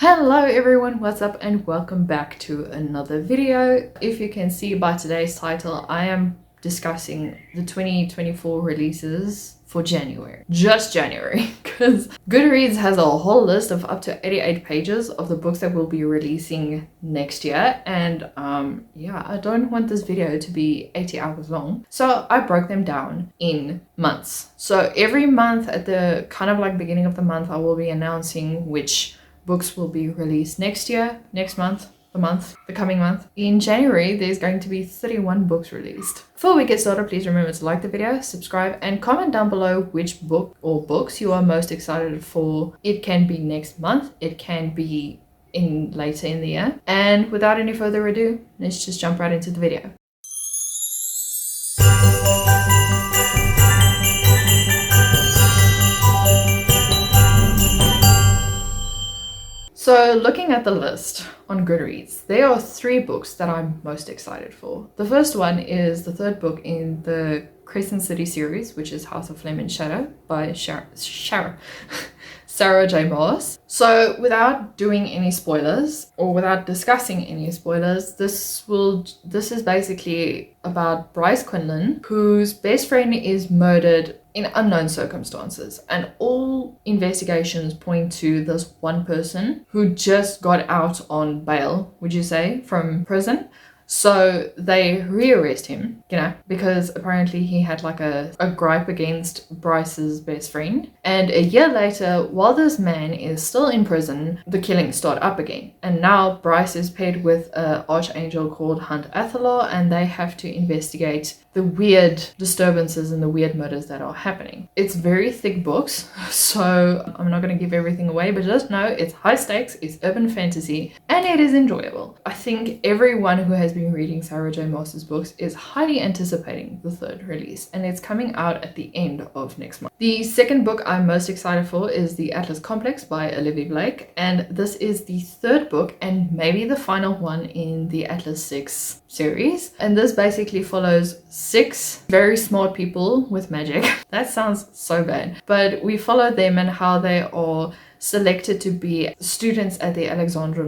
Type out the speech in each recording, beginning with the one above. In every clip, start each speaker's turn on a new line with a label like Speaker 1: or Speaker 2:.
Speaker 1: Hello everyone, what's up and welcome back to another video. If you can see by today's title, I am discussing the 2024 releases for January. Just January, because Goodreads has a whole list of up to 88 pages of the books that will be releasing next year. And yeah, I don't want this video to be 80 hours long. So I broke them down in months. So every month at the kind of like beginning of the month, I will be announcing which books will be released next year, next month, the coming month. In January, there's going to be 31 books released. Before we get started, please remember to like the video, subscribe, and comment down below which book or books you are most excited for. It can be next month, it can be later in the year. And without any further ado, let's just jump right into the video. So looking at the list on Goodreads, there are 3 books that I'm most excited for. The first one is the 3rd book in the Crescent City series, which is House of Flame and Shadow by Sarah J. Maas. So without doing any spoilers or without discussing any spoilers, this is basically about Bryce Quinlan, whose best friend is murdered in unknown circumstances, and all investigations point to this one person who just got out on bail, would you say, from prison. So they rearrest him, because apparently he had like a gripe against Bryce's best friend. And a year later, while this man is still in prison, the killings start up again. And now Bryce is paired with an archangel called Hunt Athalor, and they have to investigate the weird disturbances and the weird murders that are happening. It's very thick books, so I'm not going to give everything away, but just know it's high stakes, it's urban fantasy, and it is enjoyable. I think everyone who has been reading Sarah J. Maas's books is highly anticipating the 3rd release, and it's coming out at the end of next month. The 2nd book I'm most excited for is The Atlas Complex by Olivia Blake, and this is the 3rd book and maybe the final one in the Atlas 6 series. And this basically follows 6 very smart people with magic. That sounds so bad, but we follow them and how they are selected to be students at the Alexandra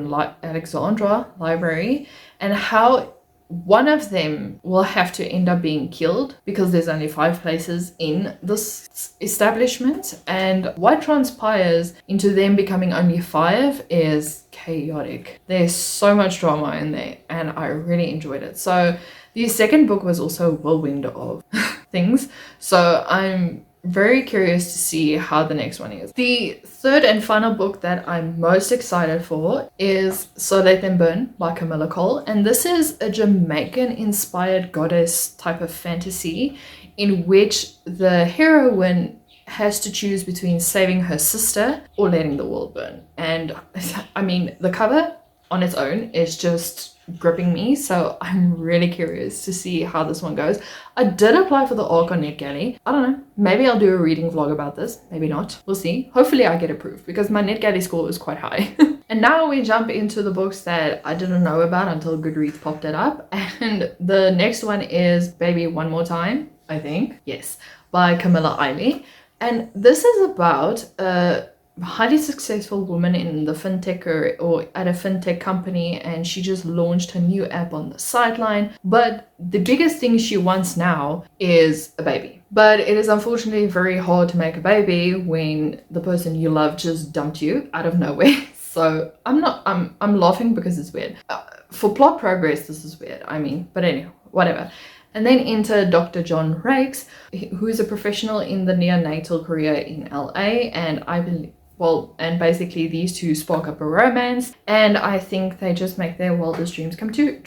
Speaker 1: Library, and how one of them will have to end up being killed because there's only 5 places in this establishment, and what transpires into them becoming only 5 is chaotic. There's so much drama in there, and I really enjoyed it. So the 2nd book was also a whirlwind of things, so I'm very curious to see how the next one is. The 3rd and final book that I'm most excited for is So Let Them Burn by Camilla Cole, and this is a Jamaican inspired goddess type of fantasy in which the heroine has to choose between saving her sister or letting the world burn. And I mean, the cover on its own is just gripping me, so I'm really curious to see how this one goes. I did apply for the ARC on NetGalley. I don't know, maybe I'll do a reading vlog about this, maybe not, we'll see. Hopefully I get approved because my NetGalley score is quite high. And now we jump into the books that I didn't know about until Goodreads popped it up, and the next one is Baby One More Time, I think, yes, by Camilla Eiley. And this is about a highly successful woman in the fintech or at a fintech company, and she just launched her new app on the sideline, but the biggest thing she wants now is a baby. But it is unfortunately very hard to make a baby when the person you love just dumped you out of nowhere. So I'm laughing because it's weird. For plot progress, this is weird, I mean, but anyway, whatever. And then enter Dr. John Rakes, who is a professional in the neonatal career in LA, and I believe, and basically these two spark up a romance, and I think they just make their wildest dreams come true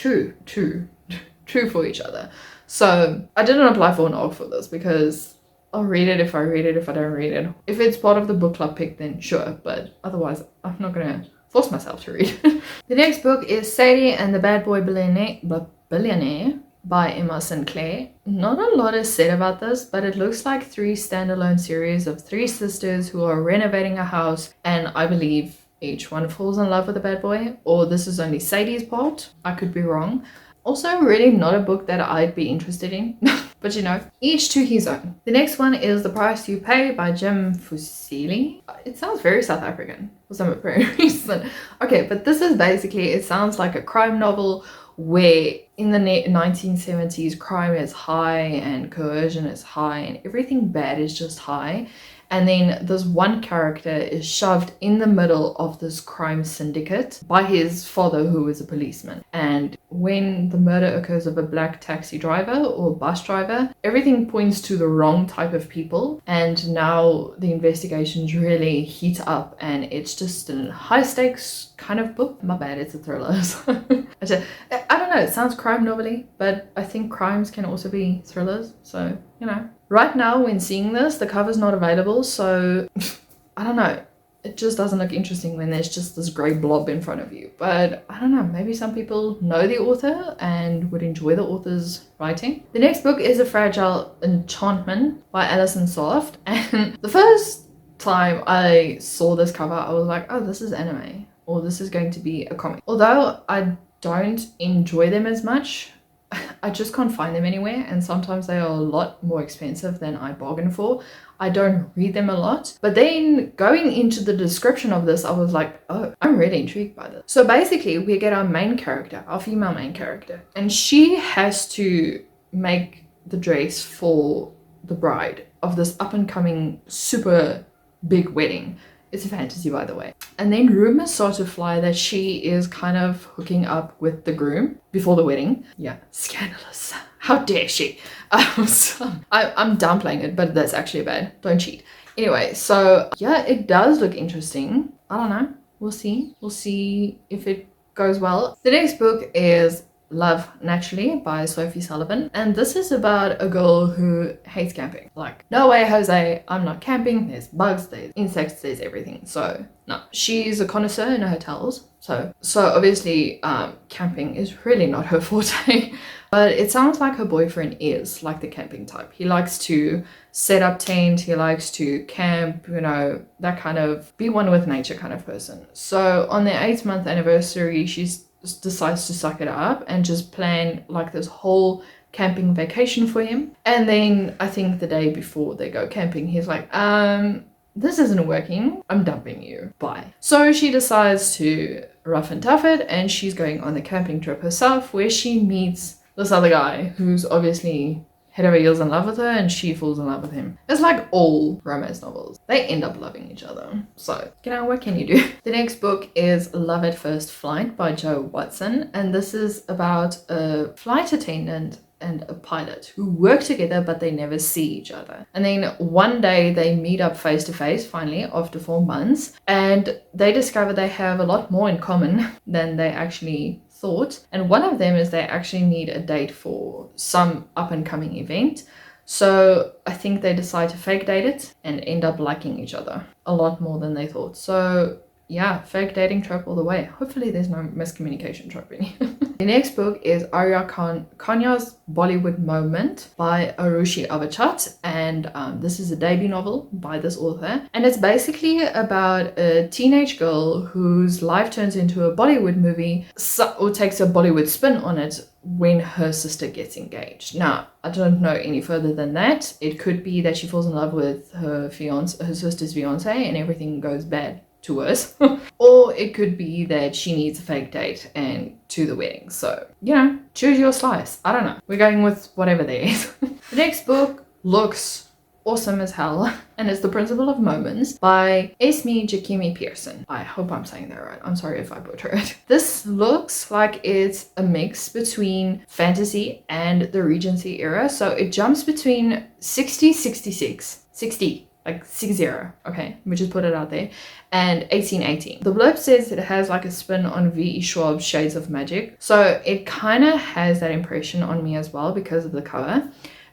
Speaker 1: for each other. So I didn't apply for an ARC for this because I'll read it if I read it, if I don't read it. If it's part of the book club pick, then sure, but otherwise I'm not gonna force myself to read. The next book is Sadie and the Bad Boy Billionaire by Emma Sinclair. Not a lot is said about this, but it looks like 3 standalone series of 3 sisters who are renovating a house, and I believe each one falls in love with a bad boy, or this is only Sadie's part. I could be wrong. Also, really not a book that I'd be interested in. But you know, each to his own. The next one is The Price You Pay by Jim Fuseli. It sounds very South African for some apparent reason. Okay, but this is basically, it sounds like a crime novel where in the 1970s crime is high and coercion is high and everything bad is just high. And then this one character is shoved in the middle of this crime syndicate by his father, who is a policeman. And when the murder occurs of a black taxi driver or bus driver, everything points to the wrong type of people. And now the investigations really heat up and it's just a high stakes kind of book. My bad, it's a thriller. So I don't know, it sounds crime novel-y, but I think crimes can also be thrillers. So, you know. Right now, when seeing this, the cover's not available, so I don't know. It just doesn't look interesting when there's just this grey blob in front of you. But I don't know, maybe some people know the author and would enjoy the author's writing. The next book is A Fragile Enchantment by Alison Soft. And the first time I saw this cover, I was like, oh, this is anime, or this is going to be a comic. Although I don't enjoy them as much, I just can't find them anywhere, and sometimes they are a lot more expensive than I bargain for. I don't read them a lot. But then going into the description of this, I was like, oh, I'm really intrigued by this. So basically we get our main character, our female main character, and she has to make the dress for the bride of this up and coming super big wedding. It's a fantasy, by the way. And then rumors start to fly that she is kind of hooking up with the groom before the wedding. Yeah, scandalous. How dare she? So I'm downplaying it, but that's actually bad. Don't cheat. Anyway, so yeah, it does look interesting. I don't know. We'll see. We'll see if it goes well. The next book is Love Naturally by Sophie Sullivan, and this is about a girl who hates camping. Like, no way, Jose, I'm not camping. There's bugs, there's insects, there's everything. So no, she's a connoisseur in hotels, so obviously camping is really not her forte. But it sounds like her boyfriend is like the camping type. He likes to set up tent, he likes to camp, you know, that kind of be one with nature kind of person. So on their 8th-month anniversary, she's decides to suck it up and just plan like this whole camping vacation for him. And then I think the day before they go camping, he's like, this isn't working, I'm dumping you, bye. So she decides to rough and tough it, and she's going on the camping trip herself, where she meets this other guy who's obviously head over heels in love with her, and she falls in love with him. It's like all romance novels. They end up loving each other. So, you know, what can you do? The next book is Love at First Flight by Jo Watson, and this is about a flight attendant and a pilot who work together but they never see each other. And then one day they meet up face to face finally after 4 months, and they discover they have a lot more in common than they actually thought. And one of them is they actually need a date for some up and coming event. So I think they decide to fake date it and end up liking each other a lot more than they thought. So yeah, fake dating trope all the way. Hopefully there's no miscommunication trope in here. The next book is Arya Khanna's Bollywood Moment by Arushi Avachat, and this is a debut novel by this author, and it's basically about a teenage girl whose life turns into a Bollywood movie, or takes a Bollywood spin on it when her sister gets engaged. Now, I don't know any further than that. It could be that she falls in love with her sister's fiance, and everything goes bad to worse. Or it could be that she needs a fake date and to the wedding. So, you know, choose your slice. I don't know. We're going with whatever there is. The next book looks awesome as hell, and it's The Principle of Moments by Esme Jakimi Pearson. I hope I'm saying that right. I'm sorry if I butcher it. This looks like it's a mix between fantasy and the Regency era. So it jumps between 60, like 60, okay, let me just put it out there, and 1818. The blurb says it has like a spin on V.E. Schwab's Shades of Magic, so it kind of has that impression on me as well because of the cover,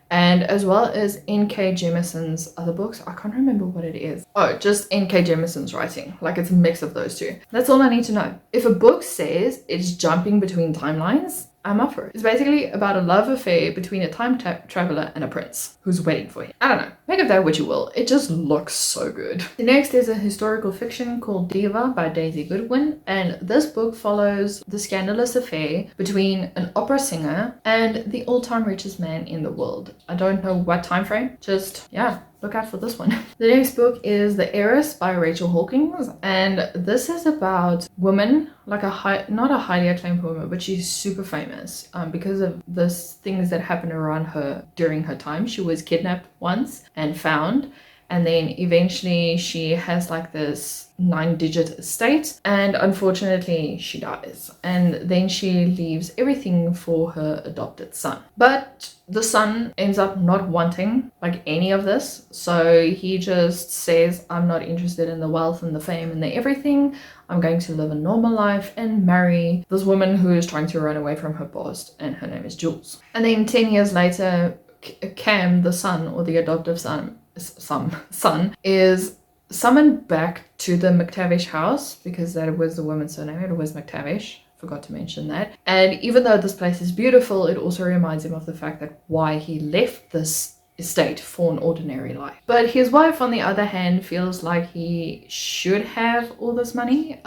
Speaker 1: and as well as N.K. Jemison's other books. I can't remember what it is. Oh, just N.K. Jemison's writing, like it's a mix of those two. That's all I need to know. If a book says it's jumping between timelines, I'm up for it. It's basically about a love affair between a time traveler and a prince who's waiting for him. I don't know. Make of that what you will. It just looks so good. The next is a historical fiction called Diva by Daisy Goodwin, and this book follows the scandalous affair between an opera singer and the all-time richest man in the world. I don't know what time frame. Just, yeah, look out for this one. The next book is The Heiress by Rachel Hawkins, and this is about women, like not a highly acclaimed woman, but she's super famous because of the things that happened around her during her time. She was kidnapped once and found, and then eventually she has like this 9-digit estate, and unfortunately she dies, and then she leaves everything for her adopted son. But the son ends up not wanting like any of this, so he just says, I'm not interested in the wealth and the fame and the everything. I'm going to live a normal life and marry this woman who is trying to run away from her past, and her name is Jules. And then 10 years later, Cam, the son, or the adoptive son is summoned back to the McTavish house, because that was the woman's surname. It was McTavish. Forgot to mention that. And even though this place is beautiful, it also reminds him of the fact that why he left this estate for an ordinary life. But his wife, on the other hand, feels like he should have all this money.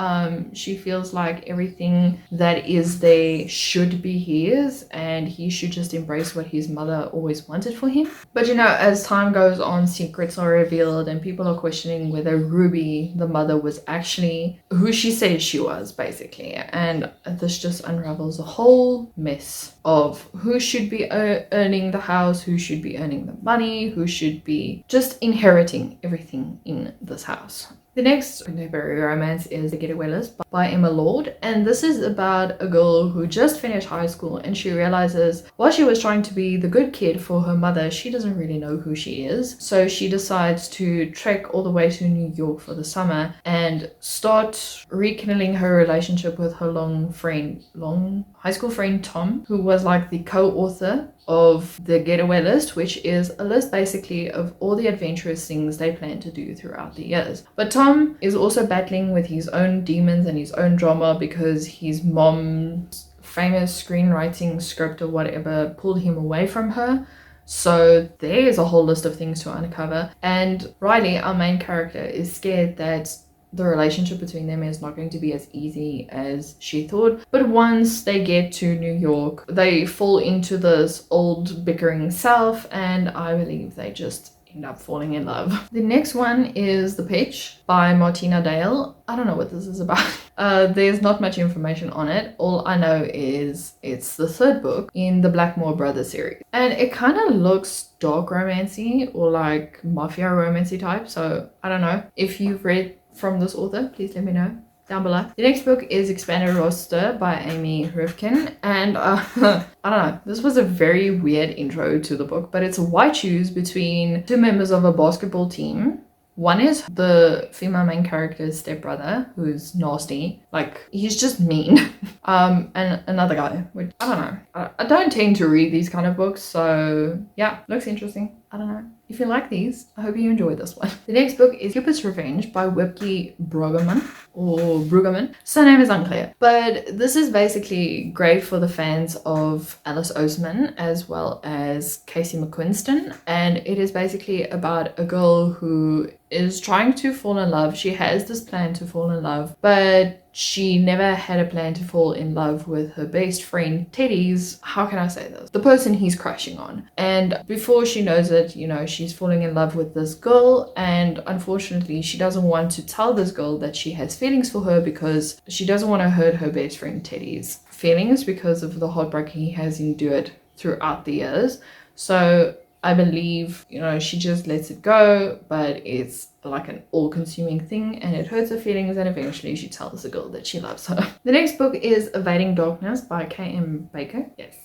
Speaker 1: She feels like everything that is there should be his, and he should just embrace what his mother always wanted for him. But you know, as time goes on, secrets are revealed and people are questioning whether Ruby, the mother, was actually who she says she was, basically. And this just unravels a whole mess of who should be earning the house, who should be earning the money, who should be just inheriting everything in this house. The next contemporary romance is The Getaway List by Emma Lord, and this is about a girl who just finished high school, and she realizes while she was trying to be the good kid for her mother, she doesn't really know who she is. So she decides to trek all the way to New York for the summer and start rekindling her relationship with her long high school friend Tom, who was like the co-author of The Getaway List, which is a list basically of all the adventurous things they plan to do throughout the years. But Tom is also battling with his own demons and his own drama because his mom's famous screenwriting script or whatever pulled him away from her. So there is a whole list of things to uncover. And Riley, our main character, is scared that the relationship between them is not going to be as easy as she thought. But once they get to New York, they fall into this old bickering self, and I believe they just end up falling in love. The next one is The Pitch by Martina Dale. I don't know what this is about. There's not much information on it. All I know is it's the third book in the Blackmore Brothers series, and it kind of looks dark romancy or like mafia romancy type. So I don't know. If you've read from this author, please let me know down below. The next book is Expanded Roster by Amy Rifkin, and I don't know, this was a very weird intro to the book, but it's a why choose between two members of a basketball team. One is the female main character's stepbrother, who's nasty, like he's just mean. And another guy, which I don't know. I don't tend to read these kind of books, so yeah, looks interesting. I don't know. If you like these, I hope you enjoy this one. The next book is Cupid's Revenge by Webke Brueggemann. Surname is unclear. But this is basically great for the fans of Alice Oseman as well as Casey McQuiston. And it is basically about a girl who is trying to fall in love. She has this plan to fall in love, but she never had a plan to fall in love with her best friend Teddy's, how can I say this? The person he's crushing on. And before she knows it, you know, she's falling in love with this girl, and unfortunately she doesn't want to tell this girl that she has feelings for her because she doesn't want to hurt her best friend Teddy's feelings because of the heartbreak he has endured throughout the years. So I believe, you know, she just lets it go, but it's like an all-consuming thing and it hurts her feelings, and eventually she tells the girl that she loves her. The next book is Evading Darkness by K.M. Baker. Yes.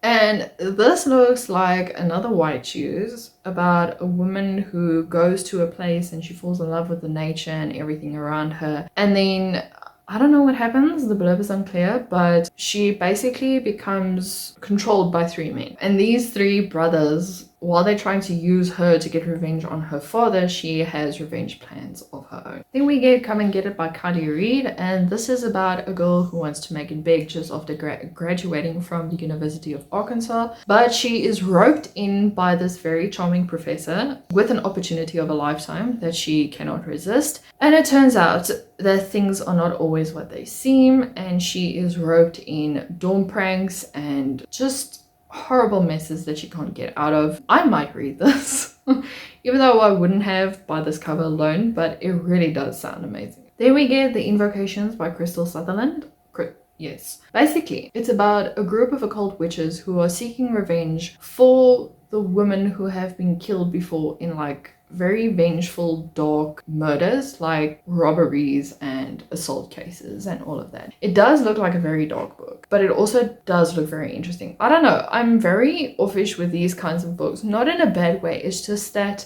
Speaker 1: And this looks like another white shoes about a woman who goes to a place and she falls in love with the nature and everything around her. And then I don't know what happens, the blurb is unclear, but she basically becomes controlled by three men. And these three brothers while they're trying to use her to get revenge on her father, she has revenge plans of her own. Then we get Come and Get It by Kylie Reid, and this is about a girl who wants to make it big just after graduating from the University of Arkansas, but she is roped in by this very charming professor with an opportunity of a lifetime that she cannot resist, and it turns out that things are not always what they seem, and she is roped in dorm pranks and just horrible messes that she can't get out of. I might read this, even though I wouldn't have by this cover alone, but it really does sound amazing. Then we get The Invocations by Crystal Sutherland. Yes. Basically, it's about a group of occult witches who are seeking revenge for the women who have been killed before in like very vengeful, dark murders like robberies and assault cases and all of that. It does look like a very dark book, but it also does look very interesting. I don't know, I'm very offish with these kinds of books, not in a bad way. It's just that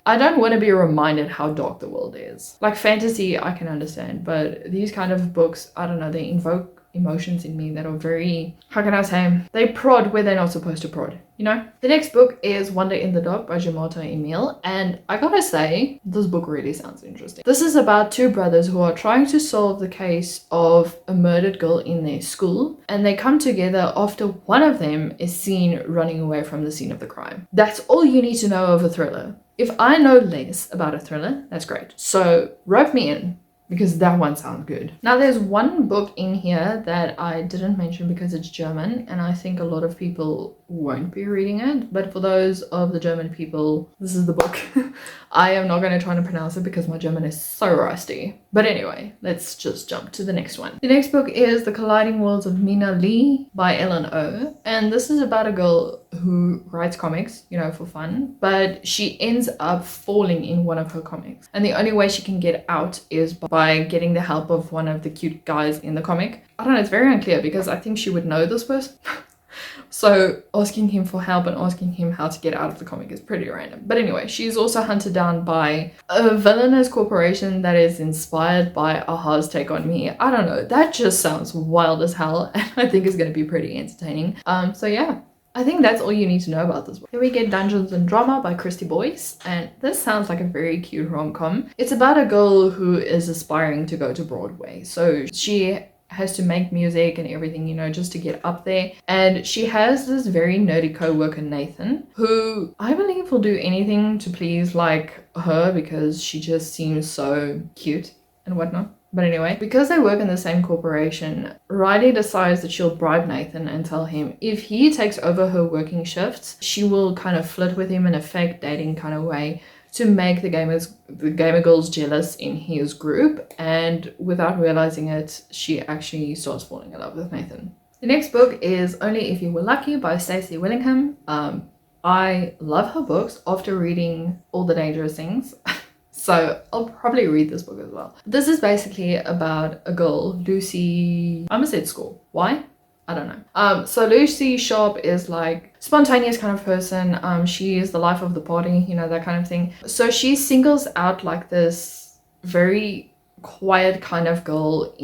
Speaker 1: I don't want to be reminded how dark the world is. Like fantasy, I can understand, but these kind of books, I don't know, they invoke emotions in me that are very, how can I say, they prod where they're not supposed to prod, you know? The next book is Wonder in the Dark by Jamato Emil, and I gotta say, this book really sounds interesting. This is about two brothers who are trying to solve the case of a murdered girl in their school, and they come together after one of them is seen running away from the scene of the crime. That's all you need to know of a thriller. If I know less about a thriller, that's great. So rope me in, because that one sounds good. Now there's one book in here that I didn't mention because it's German, and I think a lot of people won't be reading it, but for those of the German people, this is the book. I am not going to try to pronounce it because my German is so rusty. But anyway, let's just jump to the next one. The next book is The Colliding Worlds of Mina Lee by Ellen O, and this is about a girl who writes comics, you know, for fun, but she ends up falling in one of her comics, and the only way she can get out is by getting the help of one of the cute guys in the comic. I don't know, it's very unclear because I think she would know this person. So asking him for help and asking him how to get out of the comic is pretty random. But anyway, she's also hunted down by a villainous corporation that is inspired by Aha's Take on Me. I don't know, that just sounds wild as hell, and I think it's going to be pretty entertaining. So yeah, I think that's all you need to know about this book. Then we get Dungeons and Drama by Christy Boyce, and this sounds like a very cute rom-com. It's about a girl who is aspiring to go to Broadway. So she has to make music and everything, you know, just to get up there. And she has this very nerdy co-worker, Nathan, who I believe will do anything to please like her because she just seems so cute and whatnot. But anyway, because they work in the same corporation, Riley decides that she'll bribe Nathan and tell him if he takes over her working shifts, she will kind of flirt with him in a fake dating kind of way to make the gamer girls jealous in his group, and without realizing it, she actually starts falling in love with Nathan. The next book is Only If You Were Lucky by Stacey Willingham. I love her books after reading All the Dangerous Things. So I'll probably read this book as well. This is basically about a girl, Lucy, I almost said school. Why? I don't know. So Lucy Sharp is like spontaneous kind of person. She is the life of the party, you know, that kind of thing. So she singles out like this very quiet kind of girl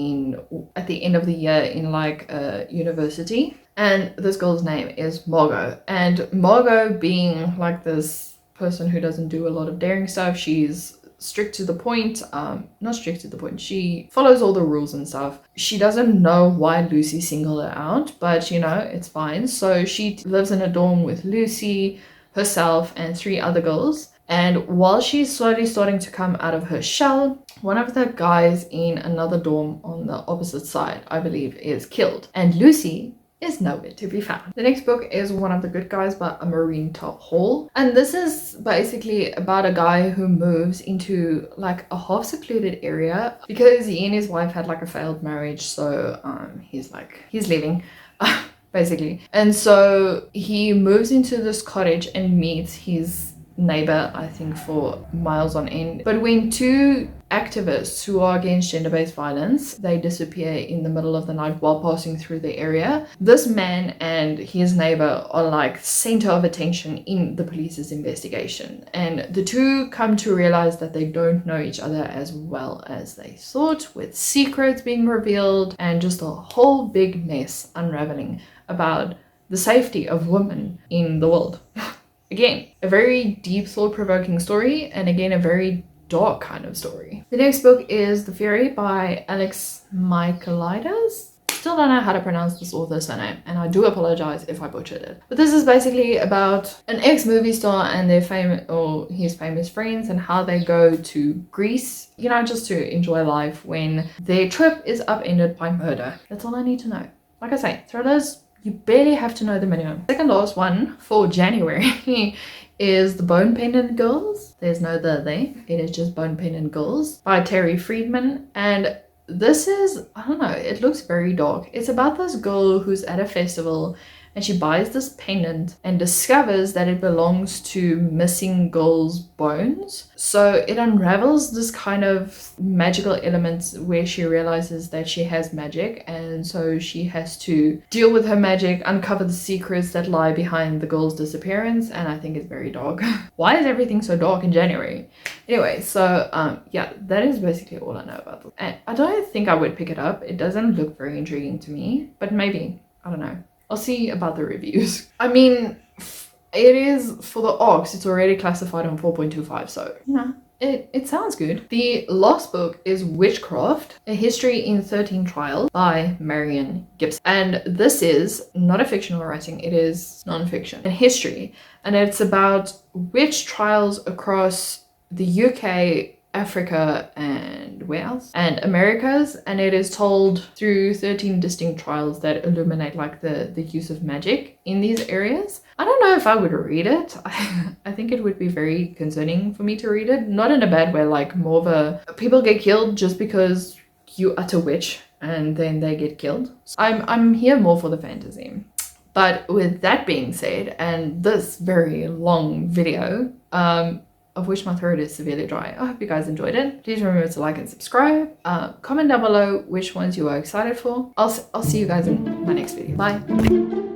Speaker 1: at the end of the year in like a university. And this girl's name is Margot. And Margot, being like this person who doesn't do a lot of daring stuff, she's strict to the point, not strict to the point, she follows all the rules and stuff. She doesn't know why Lucy singled her out, but you know, it's fine. So she lives in a dorm with Lucy, herself, and 3 other girls. And while she's slowly starting to come out of her shell, one of the guys in another dorm on the opposite side, I believe, is killed, and Lucy is nowhere to be found. The next book is One of the Good Guys by Maureen Hall, and this is basically about a guy who moves into like a half secluded area because he and his wife had like a failed marriage, so he's leaving basically. And so he moves into this cottage and meets his neighbor, I think, for miles on end. But when 2 activists who are against gender-based violence, they disappear in the middle of the night while passing through the area, this man and his neighbor are like center of attention in the police's investigation. And the 2 come to realize that they don't know each other as well as they thought, with secrets being revealed and just a whole big mess unraveling about the safety of women in the world. again, a very deep, thought-provoking story, and again, a very dark kind of story. The next book is The Fury by Alex Michaelides. Still don't know how to pronounce this author's surname, and I do apologize if I butchered it. But this is basically about an ex-movie star and their his famous friends, and how they go to Greece, you know, just to enjoy life when their trip is upended by murder. That's all I need to know. Like I say, thrillers, you barely have to know the minimum. Second last one for January is The Bone Pendant Girls. There's no the there. It is just Bone Pendant Girls by Terry Friedman. And this is, I don't know, it looks very dark. It's about this girl who's at a festival and she buys this pendant and discovers that it belongs to missing girls' bones. So it unravels this kind of magical elements where she realizes that she has magic, and so she has to deal with her magic, uncover the secrets that lie behind the girl's disappearance, and I think it's very dark. Why is everything so dark in January? Anyway, so yeah, that is basically all I know about this. And I don't think I would pick it up. It doesn't look very intriguing to me, but maybe, I don't know. I'll see about the reviews. I mean, it is, for the Ox, it's already classified on 4.25, so, you know, it sounds good. The last book is Witchcraft, A History in 13 Trials by Marian Gibson. And this is not a fictional writing, it is non-fiction, a history. And it's about witch trials across the UK, Africa, and where else? And Americas, and it is told through 13 distinct trials that illuminate like the use of magic in these areas. I don't know if I would read it. I think it would be very concerning for me to read it. Not in a bad way, like more of a people get killed just because you utter witch and then they get killed. I'm here more for the fantasy. But with that being said, and this very long video, of which my throat is severely dry, I hope you guys enjoyed it. Please remember to like and subscribe. Comment down below which ones you are excited for. I'll see you guys in my next video. Bye.